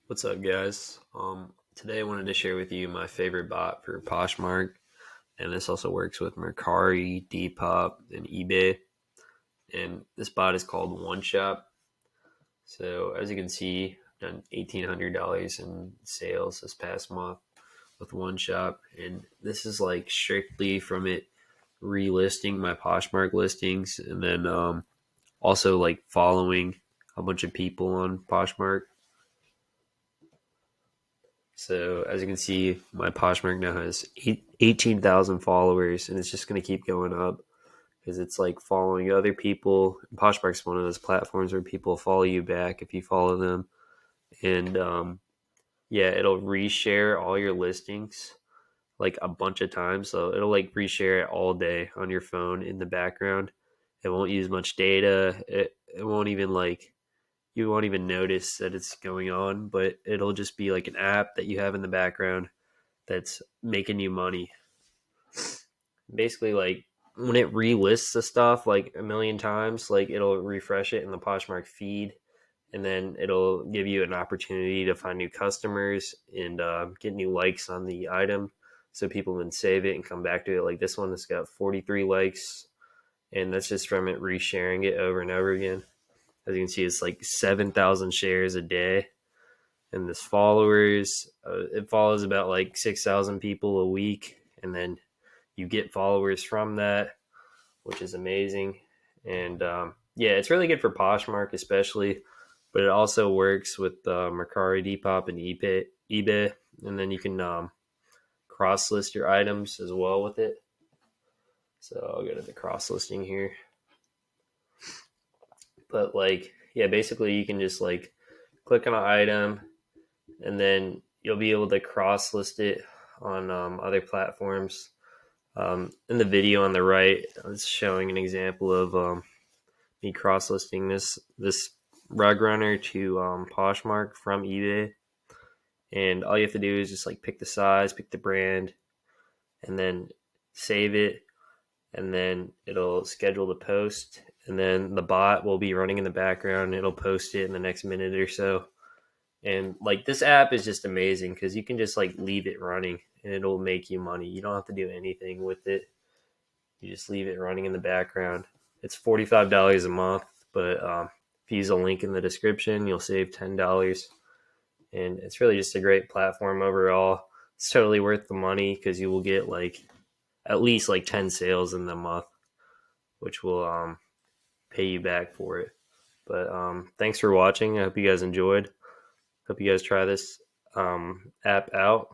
What's up, guys? Today I wanted to share with you my favorite bot for Poshmark, and this also works with Mercari, Depop, and eBay. And this bot is called OneShop. So as you can see, I've done $1,800 in sales this past month with OneShop, and this is like strictly from it relisting my Poshmark listings, and then also like following a bunch of people on Poshmark. So as you can see, my Poshmark now has 18,000 followers, and it's just going to keep going up because it's like following other people. Poshmark's one of those platforms where people follow you back if you follow them, and yeah, it'll reshare all your listings like a bunch of times. So it'll like reshare it all day on your phone in the background. It won't use much data. It won't even like you won't even notice that it's going on, but it'll just be like an app that you have in the background that's making you money. Basically, like when it relists the stuff like a million times, like it'll refresh it in the Poshmark feed, and then it'll give you an opportunity to find new customers and get new likes on the item, so people can save it and come back to it. Like this one has got 43 likes, and that's just from it resharing it over and over again. As you can see, it's like 7,000 shares a day, and this followers, it follows about like 6,000 people a week, and then you get followers from that, which is amazing. And yeah, it's really good for Poshmark, especially, but it also works with Mercari, Depop, and eBay, and then you can cross list your items as well with it. So I'll go to the cross listing here. But like, yeah, basically you can just like click on an item, and then you'll be able to cross list it on other platforms. In the video on the right, I was showing an example of me cross listing this rug runner to Poshmark from eBay, and all you have to do is just like pick the size, pick the brand, and then save it, and then it'll schedule the post, and then the bot will be running in the background. It'll post it in the next minute or so. And like this app is just amazing because you can just like leave it running and it'll make you money. You don't have to do anything with it. You just leave it running in the background. It's $45 a month, but if you use a link in the description, you'll save $10. And it's really just a great platform overall. It's totally worth the money because you will get like at least like 10 sales in the month, which will pay you back for it. But thanks for watching. I hope you guys enjoyed. Hope you guys try this app out.